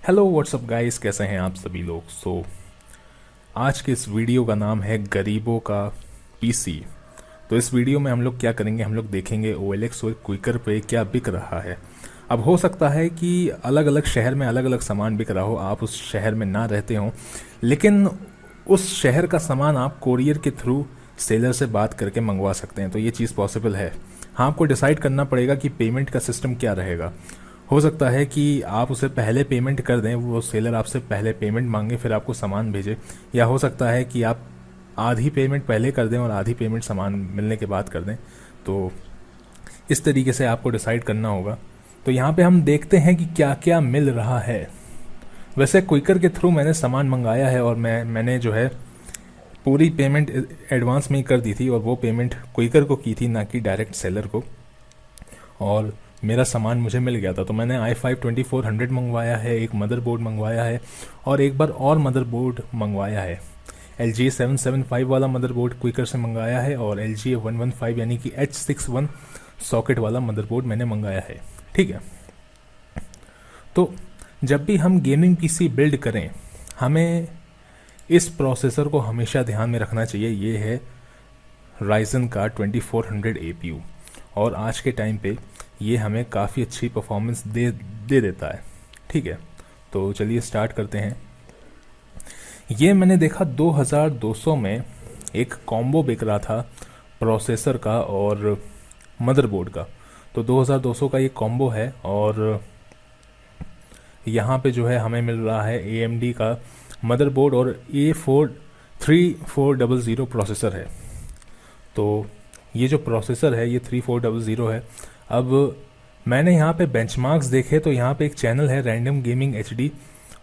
Hello what's up guys, कैसे हैं आप सभी लोग। आज के इस वीडियो का नाम है गरीबों का पीसी। तो इस वीडियो में हम लोग क्या करेंगे, हम लोग देखेंगे OLX और क्विकर पे क्या बिक रहा है। अब हो सकता है कि अलग अलग शहर में अलग अलग सामान बिक रहा हो, आप उस शहर में ना रहते हो, लेकिन उस शहर का सामान आप कोरियर के थ्रू सेलर से बात करके मंगवा सकते हैं। तो ये चीज़ पॉसिबल है। हाँ, आपको डिसाइड करना पड़ेगा कि पेमेंट का सिस्टम क्या रहेगा। हो सकता है कि आप उसे पहले पेमेंट कर दें, वो सेलर आपसे पहले पेमेंट मांगे फिर आपको सामान भेजे, या हो सकता है कि आप आधी पेमेंट पहले कर दें और आधी पेमेंट सामान मिलने के बाद कर दें। तो इस तरीके से आपको डिसाइड करना होगा। तो यहाँ पे हम देखते हैं कि क्या क्या मिल रहा है। वैसे क्विकर के थ्रू मैंने सामान मंगाया है और मैंने जो है पूरी पेमेंट एडवांस में ही कर दी थी, और वो पेमेंट क्विकर को की थी, ना कि डायरेक्ट सेलर को। और मेरा सामान मुझे मिल गया था। तो मैंने i5-2400 मंगवाया है, एक मदरबोर्ड मंगवाया है, और एक बार और मदरबोर्ड मंगवाया है। LG 775 वाला मदरबोर्ड क्विकर से मंगाया है, और LG 115 यानी कि H61 सॉकेट वाला मदरबोर्ड मैंने मंगाया है। ठीक है। तो जब भी हम गेमिंग पीसी बिल्ड करें, हमें इस प्रोसेसर को हमेशा ध्यान में रखना चाहिए। ये है Ryzen का 2400 APU, और आज के टाइम पे ये हमें काफ़ी अच्छी परफॉर्मेंस दे देता है। ठीक है, तो चलिए स्टार्ट करते हैं। ये मैंने देखा 2200 में एक कॉम्बो बिक रहा था प्रोसेसर का और मदरबोर्ड का। तो 2200 का ये कॉम्बो है, और यहाँ पे जो है हमें मिल रहा है AMD का मदरबोर्ड और A3400 प्रोसेसर है। तो ये जो प्रोसेसर है ये 3400 है। अब मैंने यहाँ पे बेंचमार्क्स देखे तो यहाँ पे एक चैनल है रैंडम गेमिंग HD,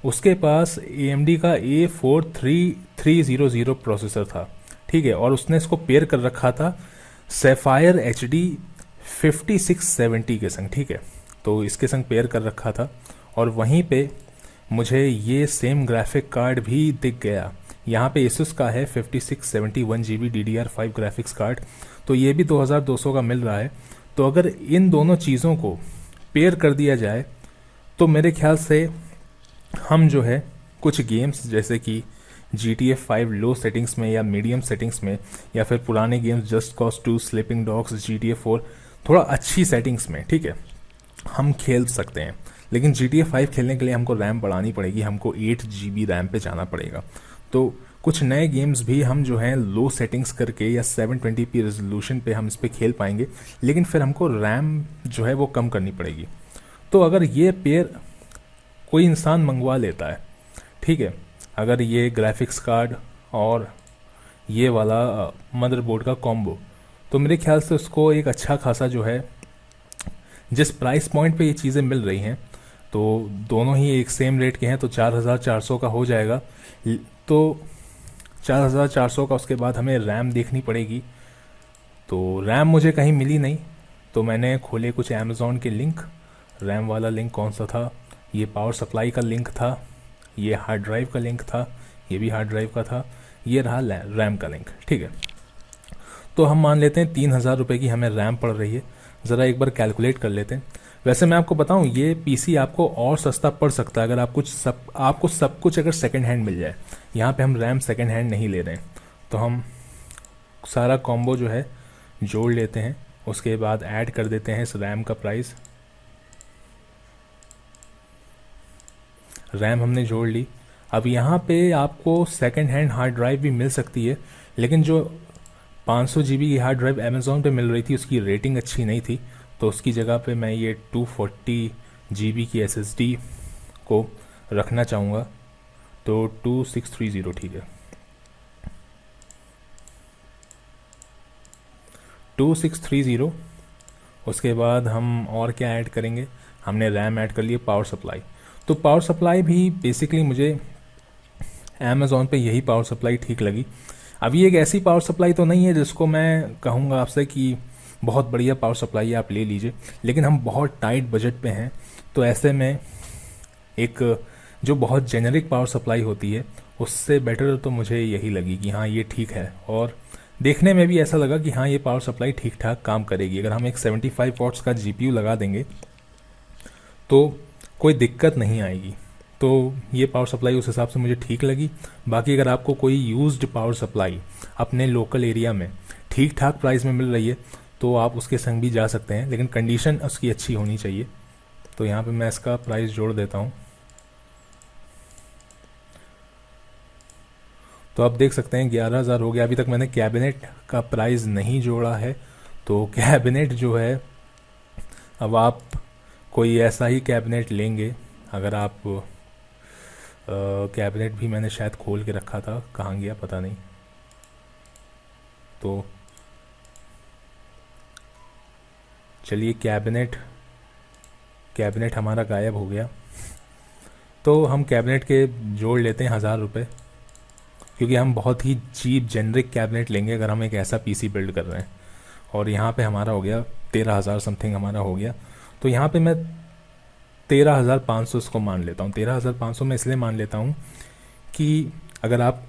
उसके पास AMD का A43300 प्रोसेसर था। ठीक है, और उसने इसको पेयर कर रखा था सैफायर HD 5670 के संग। ठीक है, तो इसके संग पेयर कर रखा था, और वहीं पे मुझे ये सेम ग्राफिक कार्ड भी दिख गया। यहाँ पे Asus का है 5670 1GB DDR5 ग्राफिक्स कार्ड, तो ये भी 2200 का मिल रहा है। तो अगर इन दोनों चीज़ों को पेयर कर दिया जाए तो मेरे ख्याल से हम जो है कुछ गेम्स जैसे कि GTA 5 लो सेटिंग्स में या मीडियम सेटिंग्स में, या फिर पुराने games just cause 2, sleeping dogs, GTA 4 थोड़ा अच्छी सेटिंग्स में, ठीक है, हम खेल सकते हैं। लेकिन GTA 5 खेलने के लिए हमको रैम बढ़ानी पड़ेगी, हमको 8GB रैम पे जाना पड़ेगा। तो कुछ नए गेम्स भी हम जो हैं लो सेटिंग्स करके या 720p रेजोल्यूशन पे हम इस पे खेल पाएंगे, लेकिन फिर हमको रैम जो है वो कम करनी पड़ेगी। तो अगर ये पेयर कोई इंसान मंगवा लेता है, ठीक है, अगर ये ग्राफिक्स कार्ड और ये वाला मदरबोर्ड का कॉम्बो, तो मेरे ख्याल से उसको एक अच्छा खासा जो है, जिस प्राइस पॉइंट पे ये चीज़ें मिल रही हैं, तो दोनों ही एक सेम रेट के हैं, तो 4400 का हो जाएगा। तो 4400 का, उसके बाद हमें रैम देखनी पड़ेगी। तो रैम मुझे कहीं मिली नहीं, तो मैंने खोले कुछ अमेज़ॉन के लिंक। रैम वाला लिंक कौन सा था? ये पावर सप्लाई का लिंक था, ये हार्ड ड्राइव का लिंक था, ये भी हार्ड ड्राइव का था, ये रहा रैम का लिंक। ठीक है, तो हम मान लेते हैं 3000 रुपये की हमें रैम पड़ रही है। ज़रा एक बार कैलकुलेट कर लेते हैं। वैसे मैं आपको बताऊं, ये पीसी आपको और सस्ता पड़ सकता है अगर आपको सब कुछ अगर सेकंड हैंड मिल जाए। यहाँ पे हम रैम सेकंड हैंड नहीं ले रहे हैं, तो हम सारा कॉम्बो जो है जोड़ लेते हैं, उसके बाद ऐड कर देते हैं इस रैम का प्राइस। रैम हमने जोड़ ली। अब यहाँ पे आपको सेकंड हैंड हार्ड ड्राइव भी मिल सकती है, लेकिन जो 500 GB की हार्ड ड्राइव अमेज़ॉन पे मिल रही थी उसकी रेटिंग अच्छी नहीं थी, तो उसकी जगह पे मैं ये 240 GB की SSD को रखना चाहूँगा। तो 2630, ठीक है, 2630। उसके बाद हम और क्या ऐड करेंगे? हमने रैम ऐड कर लिए, पावर सप्लाई। तो पावर सप्लाई भी बेसिकली मुझे अमेज़ॉन पे यही पावर सप्लाई ठीक लगी। अभी एक ऐसी पावर सप्लाई तो नहीं है जिसको मैं कहूँगा आपसे कि बहुत बढ़िया पावर सप्लाई है, आप ले लीजिए, लेकिन हम बहुत टाइट बजट पे हैं, तो ऐसे में एक जो बहुत जेनरिक पावर सप्लाई होती है उससे बेटर तो मुझे यही लगी कि हाँ ये ठीक है, और देखने में भी ऐसा लगा कि हाँ ये पावर सप्लाई ठीक ठाक काम करेगी। अगर हम एक 75 वॉट्स का GPU लगा देंगे तो कोई दिक्कत नहीं आएगी। तो ये पावर सप्लाई उस हिसाब से मुझे ठीक लगी। बाकी अगर आपको कोई यूज्ड पावर सप्लाई अपने लोकल एरिया में ठीक ठाक प्राइस में मिल रही है तो आप उसके संग भी जा सकते हैं, लेकिन कंडीशन उसकी अच्छी होनी चाहिए। तो यहाँ पे मैं इसका प्राइस जोड़ देता हूँ। तो आप देख सकते हैं 11,000 हो गया। अभी तक मैंने कैबिनेट का प्राइस नहीं जोड़ा है। तो कैबिनेट जो है, अब आप कोई ऐसा ही कैबिनेट लेंगे, अगर आप कैबिनेट भी मैंने शायद खोल के रखा था, कहाँ गया पता नहीं। तो चलिए कैबिनेट हमारा गायब हो गया। तो हम कैबिनेट के जोड़ लेते हैं 1,000 रुपये, क्योंकि हम बहुत ही चीप जेनरिक कैबिनेट लेंगे अगर हम एक ऐसा पीसी बिल्ड कर रहे हैं। और यहाँ पे हमारा हो गया 13,000 समथिंग हमारा हो गया। तो यहाँ पे मैं 13,500 इसको मान लेता हूँ। 13,500 में इसलिए मान लेता हूँ कि अगर आप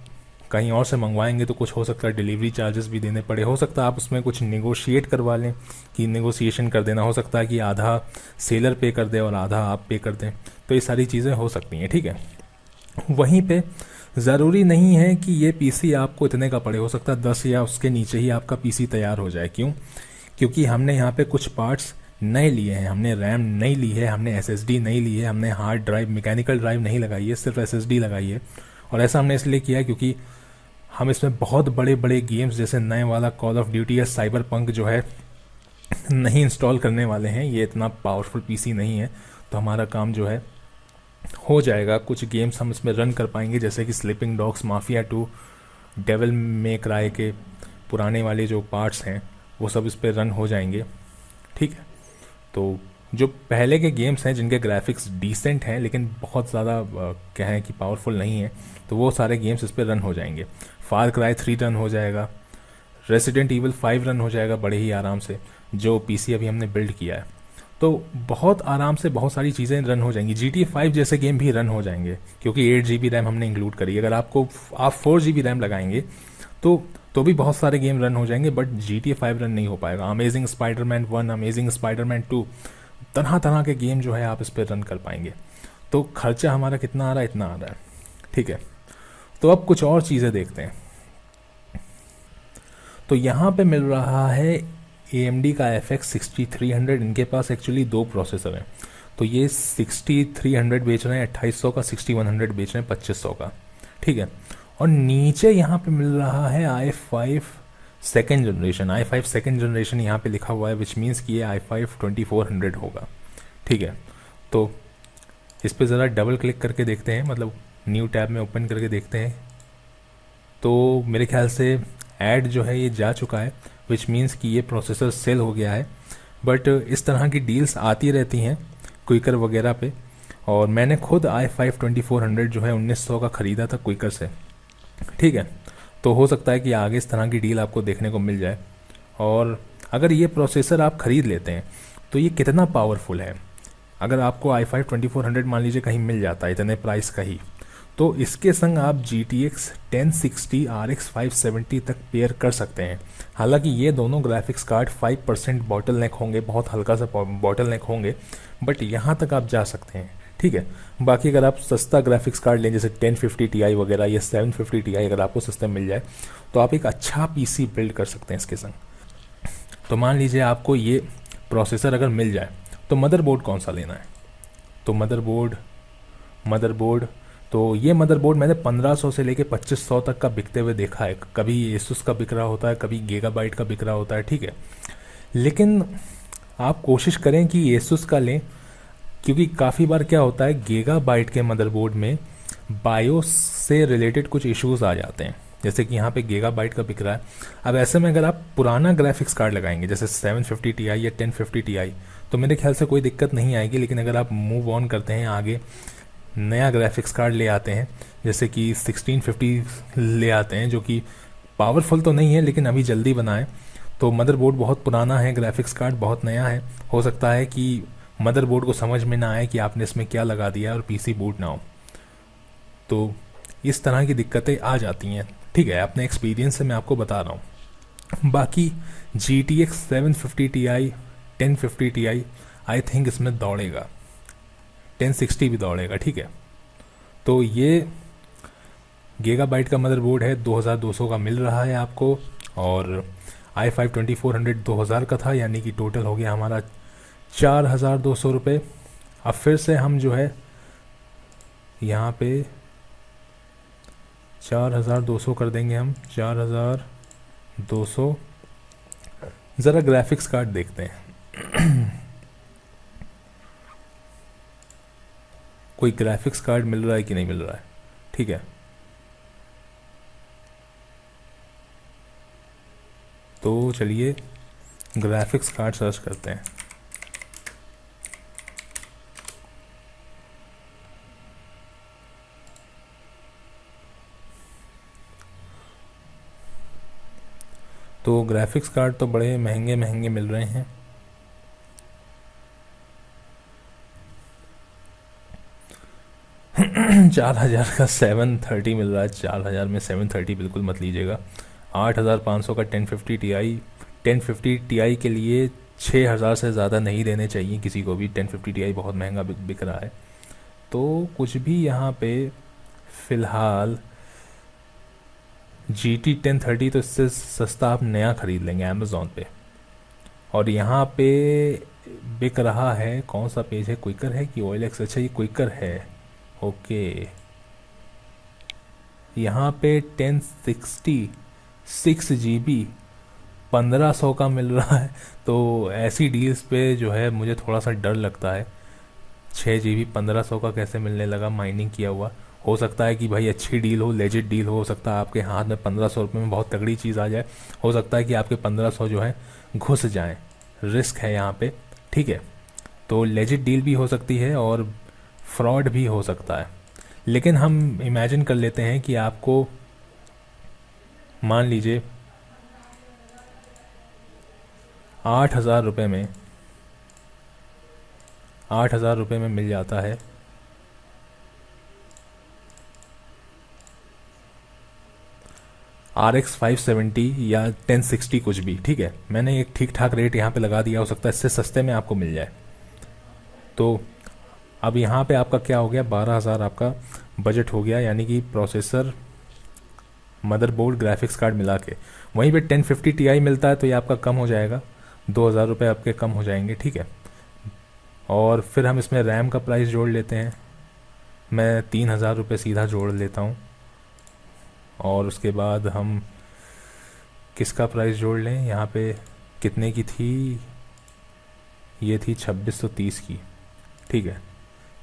कहीं और से मंगवाएंगे तो कुछ हो सकता है डिलीवरी चार्जेस भी देने पड़े, हो सकता है आप उसमें कुछ निगोशिएट करवा लें कि निगोशिएशन कर देना, हो सकता है कि आधा सेलर पे कर दे और आधा आप पे कर दें। तो ये सारी चीज़ें हो सकती हैं, ठीक है। वहीं पे ज़रूरी नहीं है कि ये पीसी आपको इतने का पड़े, हो सकता है 10 या उसके नीचे ही आपका पीसी तैयार हो जाए। क्यों? क्योंकि हमने यहाँ पे कुछ पार्ट्स नए लिए हैं, हमने रैम नहीं ली है, हमने एसएसडी नहीं ली है, हमने हार्ड ड्राइव मैकेनिकल ड्राइव नहीं लगाई है, सिर्फ एसएसडी लगाई है। और ऐसा हमने इसलिए किया है क्योंकि हम इसमें बहुत बड़े बड़े गेम्स जैसे नए वाला कॉल ऑफ ड्यूटी या साइबर पंक जो है नहीं इंस्टॉल करने वाले हैं। ये इतना पावरफुल पीसी नहीं है, तो हमारा काम जो है हो जाएगा। कुछ गेम्स हम इसमें रन कर पाएंगे, जैसे कि sleeping dogs, mafia 2, Devil May Cry के पुराने वाले जो पार्ट्स हैं वो सब इस पर रन हो जाएंगे, ठीक है। तो जो पहले के गेम्स हैं जिनके ग्राफिक्स डिसेंट हैं लेकिन बहुत ज़्यादा क्या है कि पावरफुल नहीं है, तो वो सारे गेम्स इस पर रन हो जाएंगे। फार क्राई 3 रन हो जाएगा, रेसिडेंट ईवल 5 रन हो जाएगा बड़े ही आराम से, जो पीसी अभी हमने बिल्ड किया है। तो बहुत आराम से बहुत सारी चीज़ें रन हो जाएंगी। GTA 5 जैसे गेम भी रन हो जाएंगे क्योंकि 8 GB रैम हमने इंक्लूड करी। अगर आप 4 GB रैम लगाएंगे तो भी बहुत सारे गेम रन हो जाएंगे, बट GTA 5 रन नहीं हो पाएगा। अमेजिंग स्पाइडरमैन 1, अमेजिंग स्पाइडरमैन 2, तरह तरह के गेम जो है आप इस पर रन कर पाएंगे। तो खर्चा हमारा कितना आ रहा है? इतना आ रहा है, ठीक है। तो अब कुछ और चीज़ें देखते हैं। तो यहाँ पे मिल रहा है AMD का FX 6300। इनके पास एक्चुअली 2 प्रोसेसर हैं। तो ये 6300 बेच रहे हैं 2800 का, 6100 बेच रहे हैं 2500 का, ठीक है। और नीचे यहाँ पे मिल रहा है i5 second generation. i5 second generation यहाँ पे लिखा हुआ है, विच मीन्स कि ये i5 2400 होगा, ठीक है। तो इस पर ज़रा डबल क्लिक करके देखते हैं, मतलब न्यू टैब में ओपन करके देखते हैं। तो मेरे ख्याल से ऐड जो है ये जा चुका है, विच मीन्स कि ये प्रोसेसर सेल हो गया है। बट इस तरह की डील्स आती रहती हैं क्विकर वगैरह पे, और मैंने खुद i5 2400 जो है 1900 का ख़रीदा था क्विकर से, ठीक है। तो हो सकता है कि आगे इस तरह की डील आपको देखने को मिल जाए। और अगर ये प्रोसेसर आप ख़रीद लेते हैं तो ये कितना पावरफुल है। अगर आपको i5 2400 मान लीजिए कहीं मिल जाता है इतने प्राइस का ही, तो इसके संग आप GTX 1060 RX 570 तक पेयर कर सकते हैं। हालांकि ये दोनों ग्राफिक्स कार्ड 5% बॉटल नेक होंगे, बहुत हल्का सा बॉटल नेक होंगे, बट यहाँ तक आप जा सकते हैं, ठीक है। बाकी अगर आप सस्ता ग्राफिक्स कार्ड लें जैसे 1050 Ti वगैरह या 750 Ti अगर आपको सस्ते मिल जाए तो आप एक अच्छा पीसी बिल्ड कर सकते हैं इसके संग। तो मान लीजिए आपको ये प्रोसेसर अगर मिल जाए तो मदरबोर्ड कौन सा लेना है। तो मदरबोर्ड तो ये मदरबोर्ड मैंने 1500 से लेके 2500 तक का बिकते हुए देखा है। कभी Asus का बिक रहा होता है, कभी गीगाबाइट का बिक रहा होता है, ठीक है। लेकिन आप कोशिश करें कि Asus का लें, क्योंकि काफ़ी बार क्या होता है गीगाबाइट के मदरबोर्ड में बायोस से रिलेटेड कुछ इश्यूज आ जाते हैं, जैसे कि यहाँ पे गीगाबाइट का बिक रहा है। अब ऐसे में अगर आप पुराना ग्राफिक्स कार्ड लगाएंगे जैसे 750 Ti या 1050 Ti तो मेरे ख्याल से कोई दिक्कत नहीं आएगी। लेकिन अगर आप मूव ऑन करते हैं आगे, नया ग्राफिक्स कार्ड ले आते हैं जैसे कि 1650 ले आते हैं, जो कि पावरफुल तो नहीं है लेकिन अभी जल्दी बना है, तो मदरबोर्ड बहुत पुराना है, ग्राफिक्स कार्ड बहुत नया है, हो सकता है कि मदरबोर्ड को समझ में ना आए कि आपने इसमें क्या लगा दिया और पीसी बूट ना हो। तो इस तरह की दिक्कतें आ जाती हैं, ठीक है। अपने एक्सपीरियंस से मैं आपको बता रहा हूँ। बाकी GTX 750 Ti 1050 Ti I think इसमें दौड़ेगा, 1060 भी दौड़ेगा, ठीक है। तो ये गीगाबाइट का मदरबोर्ड है, 2200 का मिल रहा है आपको। और i5 2400 2000 का था, यानी कि टोटल हो गया हमारा 4200 रुपये। अब फिर से हम जो है यहाँ पे 4200 कर देंगे हम, 4200। ज़रा ग्राफिक्स कार्ड देखते हैं कोई ग्राफिक्स कार्ड मिल रहा है कि नहीं मिल रहा है। ठीक है, तो चलिए ग्राफिक्स कार्ड सर्च करते हैं। तो ग्राफिक्स कार्ड तो बड़े महंगे महंगे मिल रहे हैं। चार हजार का 730 मिल रहा है। 4000 में 730 बिल्कुल मत लीजिएगा। 8500 का 1050 Ti के लिए 6000 से ज़्यादा नहीं देने चाहिए किसी को भी। 1050 Ti बहुत महंगा बिक रहा है। तो कुछ भी यहाँ पे फ़िलहाल GT 1030, तो इससे सस्ता आप नया ख़रीद लेंगे अमेज़ॉन पे। और यहाँ पे बिक रहा है, कौन सा पेज है, क्विकर है कि OLX? अच्छा, ये क्विकर है। ओके, यहाँ पे 1060 6 GB 1500 का मिल रहा है। तो ऐसी डील्स पे जो है मुझे थोड़ा सा डर लगता है। 6 GB 1500 का कैसे मिलने लगा माइनिंग किया हुआ? हो सकता है कि भाई अच्छी डील हो, लेजिट डील हो सकता है आपके हाथ में 1500 रुपये में बहुत तगड़ी चीज़ आ जाए। हो सकता है कि आपके 1500 जो है घुस जाएं। रिस्क है यहाँ पे। ठीक है, तो लेजिट डील भी हो सकती है और फ्रॉड भी हो सकता है। लेकिन हम इमेजिन कर लेते हैं कि आपको मान लीजिए 8,000 रुपये में मिल जाता है RX 570 या 1060 कुछ भी। ठीक है, मैंने एक ठीक ठाक रेट यहाँ पे लगा दिया, हो सकता है इससे सस्ते में आपको मिल जाए। तो अब यहाँ पे आपका क्या हो गया, 12,000 आपका बजट हो गया, यानी कि प्रोसेसर, मदरबोर्ड, ग्राफिक्स कार्ड मिला के। वहीं पे 1050 Ti मिलता है तो ये आपका कम हो जाएगा, 2,000 रुपये आपके कम हो जाएंगे। ठीक है, और फिर हम इसमें रैम का प्राइस जोड़ लेते हैं। मैं 3,000 रुपये सीधा जोड़ लेता हूँ। और उसके बाद हम किसका प्राइस जोड़ लें, यहाँ पे कितने की थी, ये थी 2630 की। ठीक है,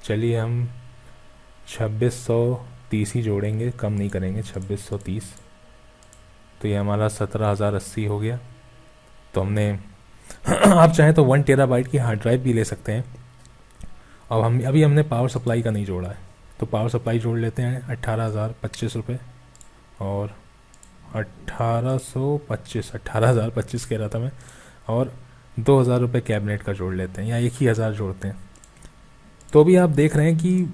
चलिए हम 2630 ही जोड़ेंगे, कम नहीं करेंगे। 2630, तो ये हमारा 17,080 हो गया। तो हमने आप चाहें तो 1 टेराबाइट की हार्ड ड्राइव भी ले सकते हैं। अब अभी हमने पावर सप्लाई का नहीं जोड़ा है, तो पावर सप्लाई जोड़ लेते हैं। 18,025 रुपये और 18,025 कह रहा था मैं। और 2,000 रुपये कैबिनेट का जोड़ लेते हैं, या 1,000 जोड़ते हैं। तो भी आप देख रहे हैं कि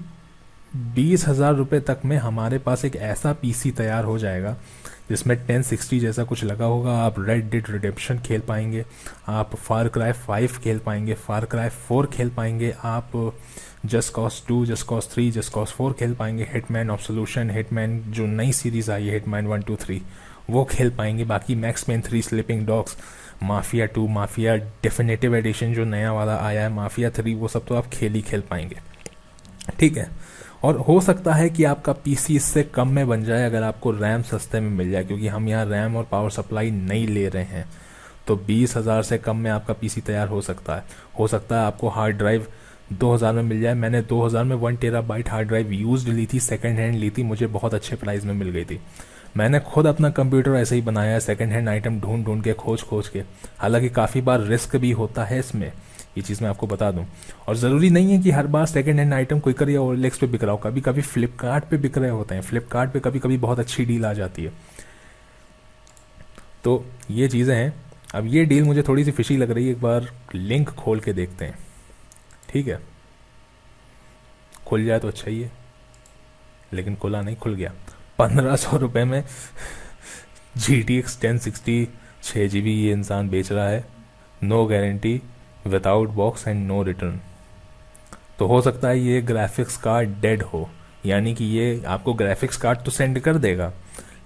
20,000 रुपये तक में हमारे पास एक ऐसा पीसी तैयार हो जाएगा जिसमें 1060 जैसा कुछ लगा होगा। आप रेड डेड रिडेम्पशन खेल पाएंगे, आप फार क्राई 5 खेल पाएंगे, फार क्राई 4 खेल पाएंगे, आप just cause 2, just cause 3, just cause 4 खेल पाएंगे, हिटमैन ऑब्सोल्यूशन, हिटमैन जो नई सीरीज़ आई है हिटमैन 1 2 3 वो खेल पाएंगे। बाकी max man 3, sleeping dogs, mafia 2, mafia definitive addition जो नया वाला आया है, माफिया 3, वो सब तो आप खेल पाएंगे। ठीक है, और हो सकता है कि आपका पीसी इससे कम में बन जाए अगर आपको रैम सस्ते में मिल जाए, क्योंकि हम यहाँ रैम और पावर सप्लाई नहीं ले रहे हैं। तो 20,000 से कम में आपका पीसी तैयार हो सकता है। हो सकता है आपको हार्ड ड्राइव 2,000 में मिल जाए। मैंने 2,000 में 1 टेराबाइट हार्ड ड्राइव यूज्ड ली थी, सेकंड हैंड ली थी, मुझे बहुत अच्छे प्राइस में मिल गई थी। मैंने खुद अपना कंप्यूटर ऐसे ही बनाया है, सेकंड हैंड आइटम ढूंढ के, खोज के। हालांकि काफ़ी बार रिस्क भी होता है इसमें, ये चीज़ मैं आपको बता दूं। और ज़रूरी नहीं है कि हर बार सेकंड हैंड आइटम क्विकर या OLX पे बिक रहा हो, कभी कभी फ्लिपकार्ट पे बिक रहे होते हैं। फ्लिपकार्ट पे कभी कभी बहुत अच्छी डील आ जाती है। तो ये चीज़ें हैं। अब ये डील मुझे थोड़ी सी फिशी लग रही है, एक बार लिंक खोल के देखते हैं। ठीक है, खुल जाए तो अच्छा ही है, लेकिन खुला नहीं, खुल गया। 1,500 रुपये में GTX 1060 6 GB ये इंसान बेच रहा है, no guarantee, without box and no return. तो हो सकता है ये ग्राफिक्स कार्ड डेड हो, यानी कि ये आपको ग्राफिक्स कार्ड तो सेंड कर देगा,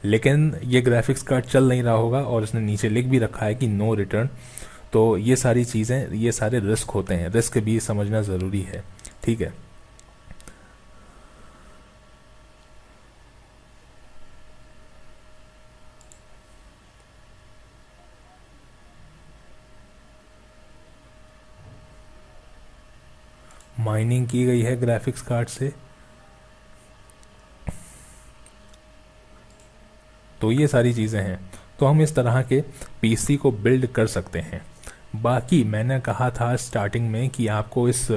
लेकिन ये ग्राफिक्स कार्ड चल नहीं रहा होगा और इसने नीचे लिख भी रखा है कि नो रिटर्न। तो ये सारी चीज़ें, ये सारे रिस्क होते हैं, रिस्क भी समझना ज़रूरी है, ठीक है। माइनिंग की गई है ग्राफिक्स कार्ड से, तो ये सारी चीज़ें हैं। तो हम इस तरह के पीसी को बिल्ड कर सकते हैं। बाकी मैंने कहा था स्टार्टिंग में कि आपको इस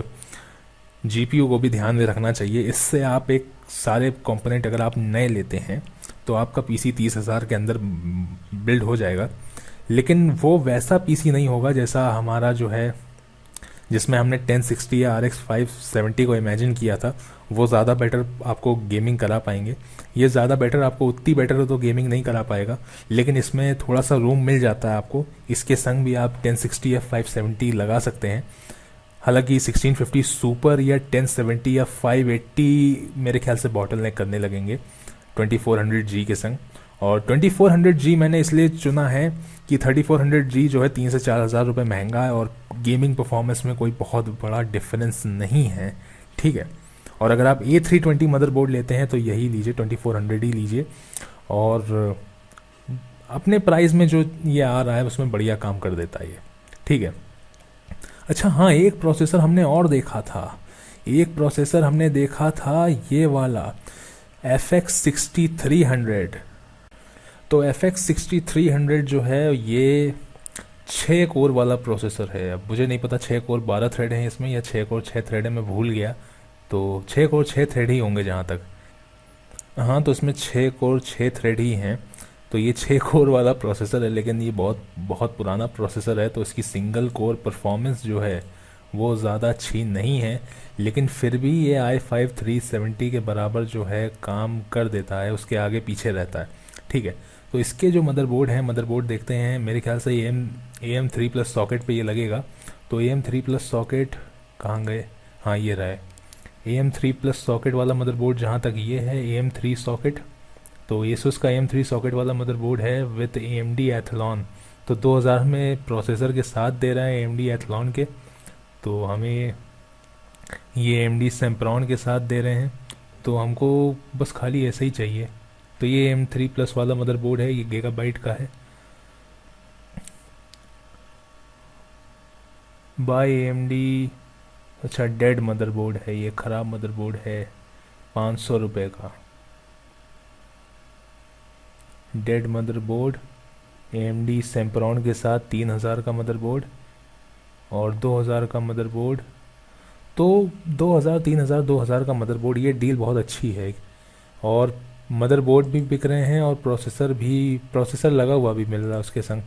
जीपीयू को भी ध्यान में रखना चाहिए। इससे आप एक सारे कंपोनेंट अगर आप नए लेते हैं तो आपका पीसी 30,000 के अंदर बिल्ड हो जाएगा, लेकिन वो वैसा पीसी नहीं होगा जैसा हमारा जो है, जिसमें हमने 1060 या RX 570 को इमेजिन किया था। वो ज़्यादा बेटर आपको गेमिंग करा पाएंगे। ये ज़्यादा बेटर आपको, उतनी बेटर तो गेमिंग नहीं करा पाएगा, लेकिन इसमें थोड़ा सा रूम मिल जाता है आपको। इसके संग भी आप 1060 या 570 लगा सकते हैं। हालांकि 1650 सुपर या 1070 या 580 मेरे ख्याल से बॉटल नेक करने लगेंगे 2400G के संग। और 2400G मैंने इसलिए चुना है कि 3400G जो है 3 से 4 हज़ार रुपये महंगा है और गेमिंग परफॉर्मेंस में कोई बहुत बड़ा डिफरेंस नहीं है, ठीक है। और अगर आप A320 मदरबोर्ड लेते हैं तो यही लीजिए, 2400 ही लीजिए, और अपने प्राइस में जो ये आ रहा है उसमें बढ़िया काम कर देता है ये, ठीक है। अच्छा हाँ, एक प्रोसेसर हमने और देखा था, एक प्रोसेसर हमने देखा था ये वाला FX 6300। तो FX 6300 जो है ये 6 कोर वाला प्रोसेसर है। अब मुझे नहीं पता 6 कोर 12 थ्रेड हैं इसमें या 6 कोर 6 थ्रेड है, मैं भूल गया। तो 6 कोर 6 थ्रेड ही होंगे जहाँ तक। हाँ, तो इसमें 6 कोर 6 थ्रेड ही हैं। तो ये 6 कोर वाला प्रोसेसर है, लेकिन ये बहुत बहुत पुराना प्रोसेसर है, तो इसकी सिंगल कोर परफॉर्मेंस जो है वो ज़्यादा अच्छी नहीं है, लेकिन फिर भी ये i5 370 के बराबर जो है काम कर देता है, उसके आगे पीछे रहता है, ठीक है। तो इसके जो मदरबोर्ड हैं, मदरबोर्ड देखते हैं, मेरे ख्याल से AM3+ सॉकेट पे ये लगेगा। तो AM3+ सॉकेट कहाँ गए, हाँ ये रहा है AM3+ सॉकेट वाला मदरबोर्ड। जहाँ तक ये है AM3 सॉकेट, तो Asus का AM3 सॉकेट वाला मदरबोर्ड है विथ AMD एथलॉन। तो 2000 में प्रोसेसर के साथ दे रहा है AMD एथलॉन के, तो हमें ये AMD सेम्प्रॉन के साथ दे रहे हैं, तो हमको बस खाली ऐसे ही चाहिए। तो ये AM3+ वाला मदरबोर्ड है, ये गीगाबाइट का है, बाय AMD। अच्छा, डेड मदरबोर्ड है ये, ख़राब मदरबोर्ड है, 500 रुपये का डेड मदरबोर्ड। AMD सेम्प्रॉन के साथ 3000 का मदरबोर्ड और 2000 का मदरबोर्ड। तो 2000 3000 2000 का मदरबोर्ड, ये डील बहुत अच्छी है। और मदरबोर्ड भी बिक रहे हैं और प्रोसेसर भी, प्रोसेसर लगा हुआ भी मिल रहा है उसके संग।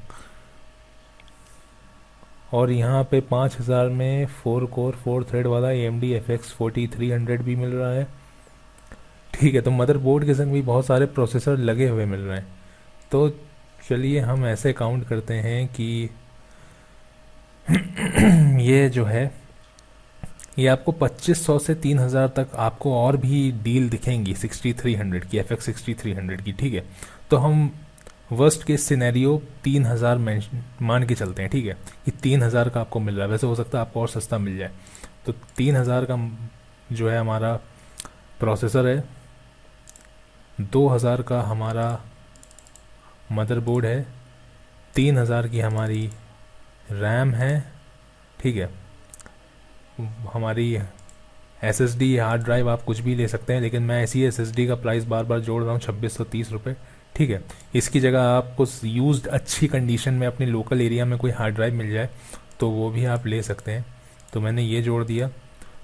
और यहाँ पे 5000 में 4 कोर 4 थ्रेड वाला AMD FX 4300 भी मिल रहा है, ठीक है। तो मदरबोर्ड के संग भी बहुत सारे प्रोसेसर लगे हुए मिल रहे हैं। तो चलिए हम ऐसे काउंट करते हैं कि ये जो है ये आपको 2500 से 3000 तक आपको और भी डील दिखेंगी 6300 की, FX 6300 की, ठीक है। तो हम वर्स्ट केस सिनेरियो 3000 मान के चलते हैं, ठीक है, कि 3000 का आपको मिल रहा है। वैसे हो सकता है आपको और सस्ता मिल जाए। तो 3000 का जो है हमारा प्रोसेसर है, 2000 का हमारा मदरबोर्ड है, 3000 की हमारी रैम है, ठीक है। हमारी SSD हार्ड ड्राइव आप कुछ भी ले सकते हैं, लेकिन मैं ऐसी SSD का प्राइस बार बार जोड़ रहा हूँ 2630 रुपये, ठीक है। इसकी जगह आपको यूज्ड अच्छी कंडीशन में अपने लोकल एरिया में कोई हार्ड ड्राइव मिल जाए तो वो भी आप ले सकते हैं। तो मैंने ये जोड़ दिया।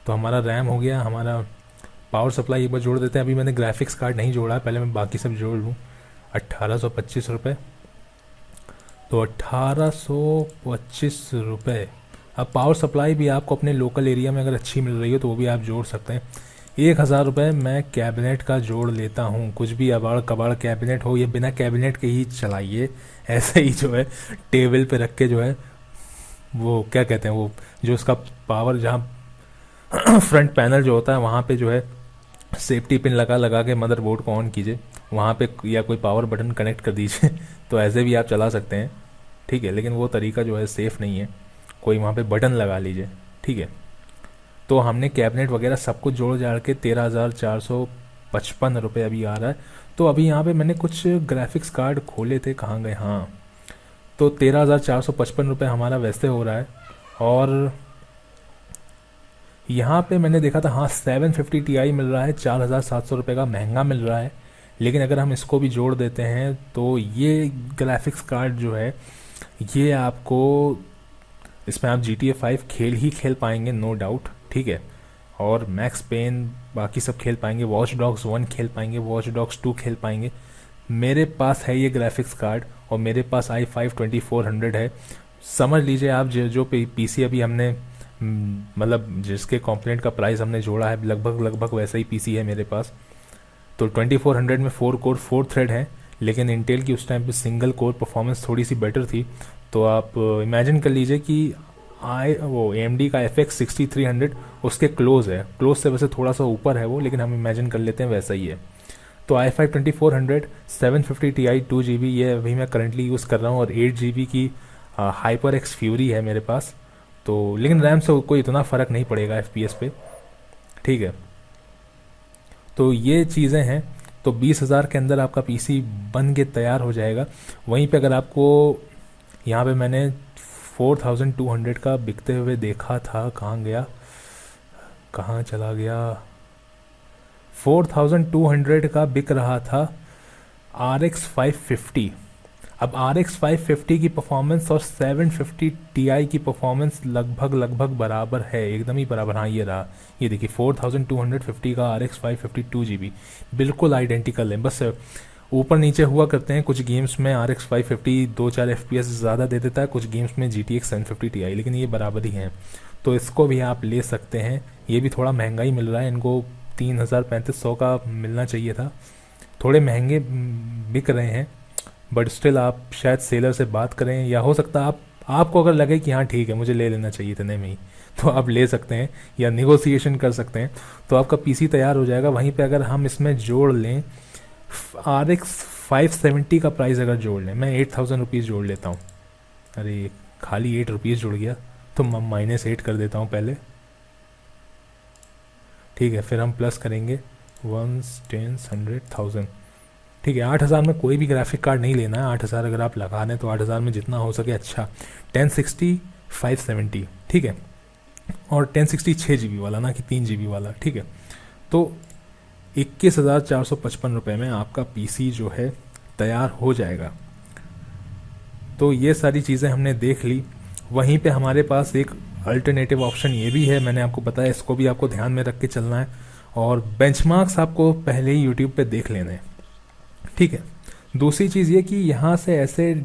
तो हमारा रैम हो गया, हमारा पावर सप्लाई एक बार जोड़ देते हैं। अभी मैंने ग्राफिक्स कार्ड नहीं जोड़ा है, पहले मैं बाकी सब जोड़ लूँ। 1825 रुपये, तो 1825 रुपये। अब पावर सप्लाई भी आपको अपने लोकल एरिया में अगर अच्छी मिल रही हो तो वो भी आप जोड़ सकते हैं। 1000 रुपये मैं कैबिनेट का जोड़ लेता हूँ। कुछ भी अबाड़ कबाड़ कैबिनेट हो, ये बिना कैबिनेट के ही चलाइए, ऐसे ही जो है टेबल पे रख के जो है वो क्या कहते हैं, वो जो उसका पावर जहाँ फ्रंट पैनल जो होता है वहाँ पे जो है सेफ्टी पिन लगा लगा के मदरबोर्ड को ऑन कीजिए वहाँ पे, या कोई पावर बटन कनेक्ट कर दीजिए तो ऐसे भी आप चला सकते हैं, ठीक है। लेकिन वो तरीका जो है सेफ़ नहीं है, कोई वहाँ पे बटन लगा लीजिए, ठीक है। तो हमने कैबिनेट वगैरह सब कुछ जोड़ जाड़ के 13,455 रुपये अभी आ रहा है। तो अभी यहाँ पे मैंने कुछ ग्राफिक्स कार्ड खोले थे, कहाँ गए, हाँ, तो 13,455 रुपये हमारा वैसे हो रहा है। और यहाँ पे मैंने देखा था, हाँ, 750 Ti मिल रहा है 4,700 रुपये का, महंगा मिल रहा है। लेकिन अगर हम इसको भी जोड़ देते हैं तो ये ग्राफिक्स कार्ड जो है ये आपको, इसमें आप GTA 5 खेल ही खेल पाएंगे, नो डाउट, ठीक है। और मैक्स पेन बाकी सब खेल पाएंगे, वॉच डॉग्स 1 खेल पाएंगे, वॉच डॉग्स 2 खेल पाएंगे। मेरे पास है ये ग्राफिक्स कार्ड और मेरे पास i5 2400 है। समझ लीजिए आप जो पीसी अभी हमने मतलब जिसके कंपोनेंट का प्राइस हमने जोड़ा है लगभग लगभग वैसा ही पीसी है मेरे पास। तो 2400 में 4 कोर 4 थ्रेड है, लेकिन इंटेल की उस टाइम पे सिंगल कोर परफॉर्मेंस थोड़ी सी बेटर थी। तो आप इमेजिन कर लीजिए कि वो AMD का FX 6300 उसके क्लोज है, क्लोज से वैसे थोड़ा सा ऊपर है वो, लेकिन हम इमेजिन कर लेते हैं वैसा ही है। तो i5 2400 750 Ti 2 GB ये अभी मैं करंटली यूज़ कर रहा हूँ, और 8 GB की HyperX Fury है मेरे पास। तो लेकिन रैम से कोई इतना फ़र्क नहीं पड़ेगा FPS पे, ठीक है। तो ये चीज़ें हैं। तो 20,000 के अंदर आपका पीसी बन के तैयार हो जाएगा। वहीं पे अगर आपको, यहाँ पे मैंने 4,200 का बिकते हुए देखा था, कहाँ गया, कहाँ चला गया, 4,200 का बिक रहा था RX 550। अब RX 550 की परफॉर्मेंस और 750 Ti की परफॉर्मेंस लगभग लगभग बराबर है, एकदम ही बराबर। हाँ, ये रहा, ये देखिए 4,250 का RX 550 2 GB बिल्कुल आइडेंटिकल है, बस ऊपर नीचे हुआ करते हैं। कुछ गेम्स में RX 550 2-4 FPS ज़्यादा दे देता है, कुछ गेम्स में GTX 750 Ti, लेकिन ये बराबर ही हैं। तो इसको भी आप ले सकते हैं। ये भी थोड़ा महंगा ही मिल रहा है, इनको 3,000-3,500 का मिलना चाहिए था, थोड़े महंगे बिक रहे हैं। बट स्टिल आप शायद सेलर से बात करें, या हो सकता है आपको अगर लगे कि हाँ ठीक है मुझे ले लेना चाहिए इतने में ही, तो आप ले सकते हैं या निगोसिएशन कर सकते हैं, तो आपका पीसी तैयार हो जाएगा। वहीं पे अगर हम इसमें जोड़ लें RX 570 का प्राइस अगर जोड़ लें, मैं 8,000 रुपीज़ जोड़ लेता हूँ, अरे खाली 8 रुपीज़ जुड़ गया, तो -8 कर देता हूँ पहले, ठीक है। फिर हम प्लस करेंगे 1 10 100 1000, ठीक है। 8,000 में कोई भी ग्राफिक कार्ड नहीं लेना है। 8,000 अगर आप लगा दें तो 8,000 में जितना हो सके अच्छा। 1060 570, ठीक है, और 1060 6 GB वाला, ना कि 3 GB वाला, ठीक है। तो 21,455 रुपये में आपका पीसी जो है तैयार हो जाएगा। तो ये सारी चीज़ें हमने देख ली। वहीं पे हमारे पास एक अल्टरनेटिव ऑप्शन ये भी है, मैंने आपको बताया, इसको भी आपको ध्यान में रख के चलना है। और बेंचमार्क्स आपको पहले ही यूट्यूब पे देख लेने हैं, ठीक है। दूसरी चीज़ ये कि यहाँ से ऐसे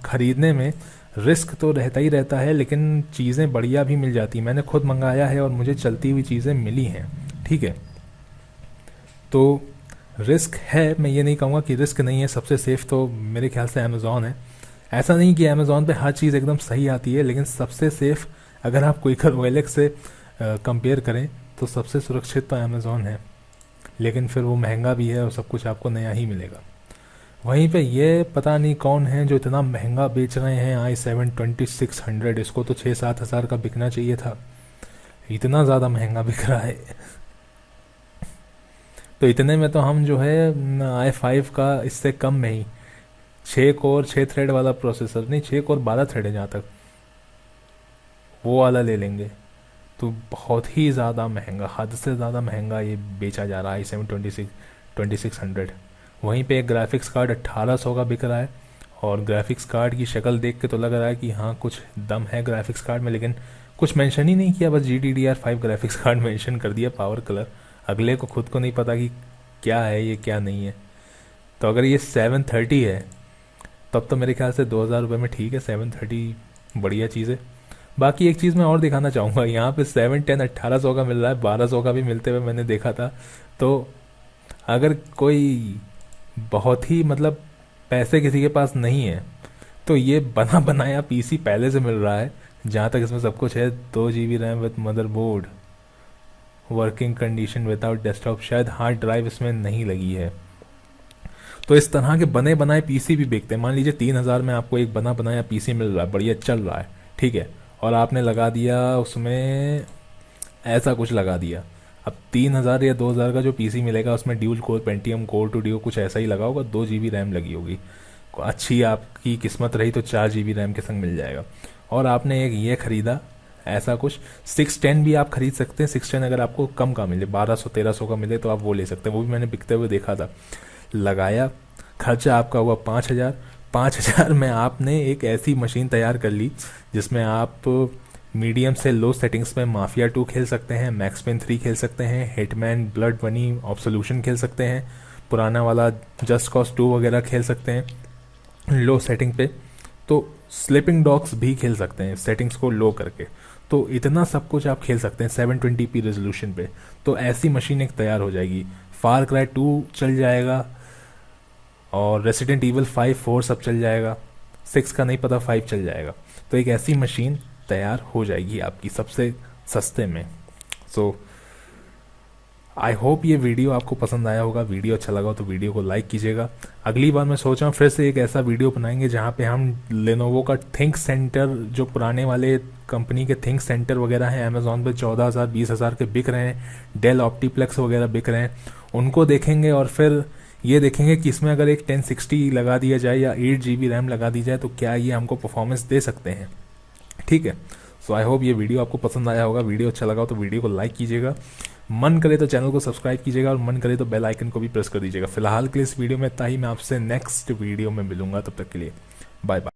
ख़रीदने में रिस्क तो रहता ही रहता है, लेकिन चीज़ें बढ़िया भी मिल जाती। मैंने खुद मंगाया है और मुझे चलती हुई चीज़ें मिली हैं, ठीक है। तो रिस्क है, मैं ये नहीं कहूँगा कि रिस्क नहीं है। सबसे सेफ़ तो मेरे ख्याल से अमेज़ॉन है। ऐसा नहीं कि अमेज़ॉन पे हर चीज़ एकदम सही आती है, लेकिन सबसे सेफ़ अगर आप क्विकर OLX से कंपेयर करें तो सबसे सुरक्षित तो अमेज़ॉन है, लेकिन फिर वो महंगा भी है और सब कुछ आपको नया ही मिलेगा। वहीं पे ये पता नहीं कौन है जो इतना महंगा बेच रहे हैं i7 2600, इसको तो 6-7 हज़ार का बिकना चाहिए था, इतना ज़्यादा महंगा बिक रहा है। तो इतने में तो हम जो है i5 का इससे कम में ही 6 कोर 6 थ्रेड वाला प्रोसेसर, नहीं 6 कोर 12 थ्रेड है जहाँ तक, वो वाला ले लेंगे। तो बहुत ही ज़्यादा महंगा, हद से ज़्यादा महंगा ये बेचा जा रहा है i7 2600। वहीं पे एक ग्राफिक्स कार्ड 1800 का बिक रहा है, और ग्राफिक्स कार्ड की शक्ल देख के तो लग रहा है कि हाँ कुछ दम है ग्राफिक्स कार्ड में, लेकिन कुछ मेंशन ही नहीं किया, बस GDDR5 ग्राफिक्स कार्ड मेंशन कर दिया, पावर कलर। अगले को खुद को नहीं पता कि क्या है ये क्या नहीं है। तो अगर ये 730 है तब तो मेरे ख्याल से 2,000 रुपये में ठीक है, 730 बढ़िया चीज़ है। बाकी एक चीज़ मैं और दिखाना चाहूँगा, यहाँ पे 710 1800 का मिल रहा है, 1200 का भी मिलते हुए मैंने देखा था। तो अगर कोई बहुत ही मतलब पैसे किसी के पास नहीं है तो ये बना बनाया पीसी पहले से मिल रहा है, जहाँ तक इसमें सब कुछ है। 2 GB RAM with motherboard, working condition without desktop, शायद हार्ड ड्राइव इसमें नहीं लगी है। तो इस तरह के बने बनाए पीसी भी बिकते हैं। मान लीजिए 3000 में आपको एक बना बनाया पीसी मिल रहा है, बढ़िया चल रहा है, ठीक है, और आपने लगा दिया उसमें ऐसा कुछ लगा दिया। अब 3000 या 2000 का जो पीसी मिलेगा उसमें dual core Pentium core two duo कुछ ऐसा ही लगा होगा, 2 GB रैम लगी होगी, अच्छी आपकी किस्मत रही तो 4 GB रैम के संग मिल जाएगा। और आपने एक ये खरीदा ऐसा कुछ 610 भी आप खरीद सकते हैं। 610 अगर आपको कम का मिले, 1200-1300 का मिले तो आप वो ले सकते हैं, वो भी मैंने बिकते हुए देखा था। लगाया, खर्चा आपका हुआ 5000। 5000 में आपने एक ऐसी मशीन तैयार कर ली जिसमें आप मीडियम से लो सेटिंग्स में माफिया 2 खेल सकते हैं, मैक्स पेन 3 खेल सकते हैं, हिटमैन, ब्लड बनी, ऑब्सोल्यूशन खेल सकते हैं, पुराना वाला जस्ट कॉज 2 वगैरह खेल सकते हैं लो सेटिंग पे। तो स्लीपिंग डॉग्स भी खेल सकते हैं सेटिंग्स को लो करके। तो इतना सब कुछ आप खेल सकते हैं 720p रेजोल्यूशन पे। तो ऐसी मशीन एक तैयार हो जाएगी। फार क्राई 2 चल जाएगा और रेसिडेंट ईवल 5, 4 सब चल जाएगा, 6 का नहीं पता, 5 चल जाएगा। तो एक ऐसी मशीन तैयार हो जाएगी आपकी सबसे सस्ते में। सो आई होप ये वीडियो आपको पसंद आया होगा। वीडियो अच्छा लगा हो तो वीडियो को लाइक कीजिएगा। अगली बार मैं सोच रहा हूँ फिर से एक ऐसा वीडियो बनाएंगे जहाँ पे हम लेनोवो का थिंक सेंटर, जो पुराने वाले कंपनी के थिंक सेंटर वगैरह हैं अमेजोन पे 14,000 20,000 के बिक रहे हैं, डेल ऑप्टीप्लेक्स वगैरह बिक रहे हैं, उनको देखेंगे और फिर ये देखेंगे कि इसमें अगर एक 1060 लगा दिया जाए या 8 GB रैम लगा दी जाए तो क्या ये हमको परफॉर्मेंस दे सकते हैं। ठीक है, सो आई होप ये वीडियो आपको पसंद आया होगा। वीडियो अच्छा लगा हो तो वीडियो को लाइक कीजिएगा, मन करे तो चैनल को सब्सक्राइब कीजिएगा और मन करे तो बेल आइकन को भी प्रेस कर दीजिएगा। फिलहाल के लिए इस वीडियो में इतना ही। मैं आपसे नेक्स्ट वीडियो में मिलूंगा, तब तक के लिए बाय बाय।